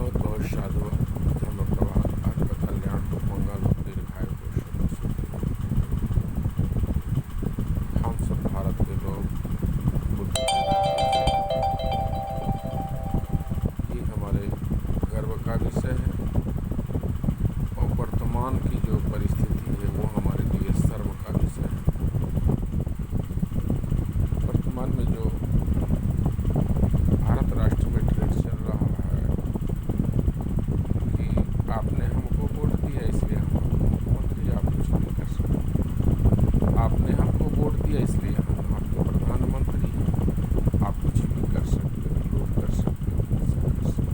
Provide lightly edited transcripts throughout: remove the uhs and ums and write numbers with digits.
बहुत बहुत साधुवाद, धर्म प्रभात। आपका कल्याण हो, मंगल हो, दीर्घायु हो, सदा सुखी हो। हम सब भारत के लोग बुद्ध ये हमारे गर्व का विषय है और वर्तमान की जो परिस्थिति है वो हमारे लिए शर्म का विषय है। वर्तमान में जो भारत राष्ट्र में ट्रेड चल रहा है कि आपने हमको वोट दिया इसलिए हम आपको मुख्यमंत्री, आप कुछ नहीं कर सकते। आपने हमको वोट दिया इसलिए हम आपके प्रधानमंत्री हैं, आप कुछ भी कर सकते हो, लोग कर सकते हो, नहीं कर सकते।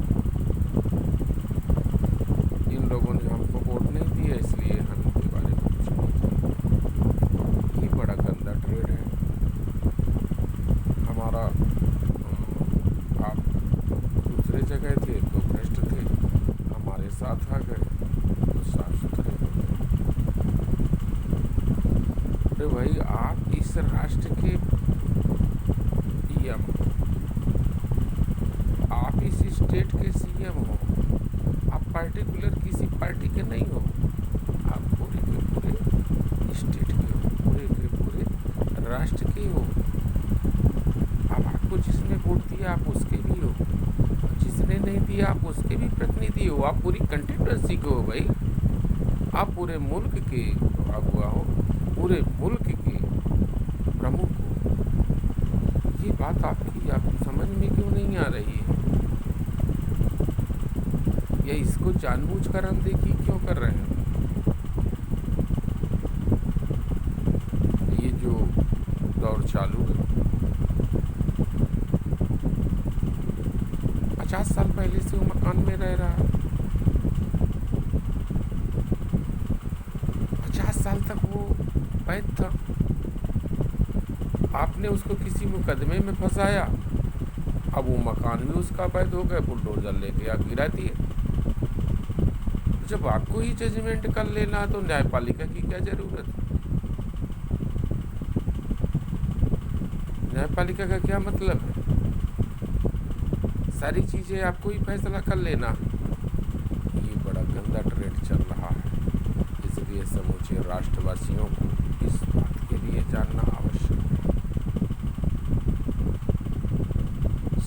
इन लोगों ने हमको वोट नहीं दिया इसलिए हम इनके बारे में कुछ नहीं जानते। ये बड़ा गंदा ट्रेड है हमारा। आप दूसरे जगह थे तो भ्रष्ट थे, हमारे साथ आ गए तो साफ सुथरे हो गए। अरे भाई, आप इस राष्ट्र के पीएम, आप इस स्टेट के सीएम हो, आप पर्टिकुलर किसी पार्टी के नहीं हो, आप पूरे के पूरे स्टेट के हो, पूरे के पूरे राष्ट्र के हो। अब आपको जिसने वोट दिया आप उसके भी हो, जिसने नहीं दिया आप उसके भी प्रतिनिधि हो। आप पूरी कंस्टिट्यूएंसी को हो भाई, आप पूरे मुल्क के अगुआ हो, पूरे मुल्क के प्रमुख हो। ये बात आपकी समझ में क्यों नहीं आ रही है? या इसको जानबूझकर अनदेखी क्यों कर रहे हैं? ये जो दौर चालू है, 50 साल पहले से वो मकान में रह रहा है, 50 साल तक वो वैध था। आपने उसको किसी मुकदमे में फंसाया, अब वो मकान भी उसका वैध हो गया, बुलडोजर लेके आप गिरा दिए। जब आपको ही जजमेंट कर लेना तो न्यायपालिका की क्या जरूरत है? न्यायपालिका का क्या मतलब है? सारी चीज़ें आपको ही फैसला कर लेना। ये बड़ा गंदा ट्रेंड चल रहा है, इसलिए समूचे राष्ट्रवासियों को इस बात के लिए जानना आवश्यक है।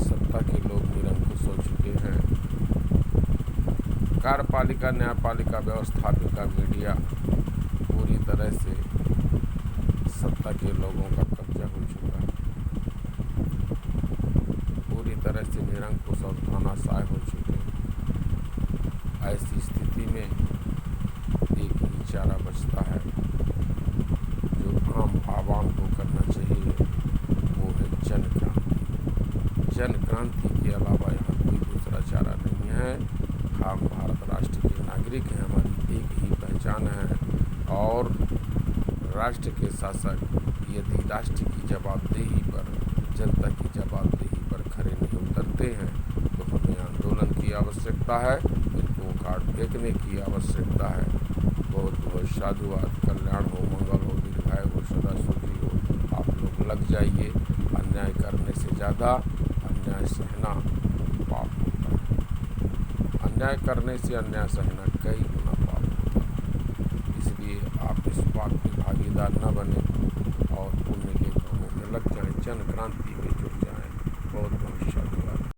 सत्ता के लोग निरंकुश हो चुके हैं। कार्यपालिका, न्यायपालिका, व्यवस्थापिका, मीडिया पूरी तरह से सत्ता के लोगों का कब्जा हो चुका है, पूरी तरह से निरंकुश और तानाशाह हो चुके हैं। ऐसी स्थिति में एक ही चारा बचता है जो आम आवाम को करना चाहिए, वो है जन क्रांति। जन क्रांति के अलावा यहाँ कोई दूसरा चारा नहीं है। हम भारत राष्ट्र के नागरिक हैं, हमारी एक ही पहचान है और राष्ट्र के शासक यदि राष्ट्र की जवाबदेही पर, जनता की जवाबदेही पर खड़े नहीं उतरते हैं तो हमें आंदोलन की आवश्यकता है, इनको उखाड़ फेंकने की आवश्यकता है। बहुत बहुत साधुवाद, कल्याण हो, मंगल हो, दीर्घायु हो, सदा सुखी हो। आप लोग लग जाइए। अन्याय करने से ज़्यादा अन्याय सहना पाप होता है। अन्याय करने से अन्याय सहना कई गुना पाप होता है। इसलिए आप इस बात के भागीदार न बने और पुण्य के कामों में लग जाएं, जन क्रांति में जुट जाएं। बहुत बहुत साधुवाद।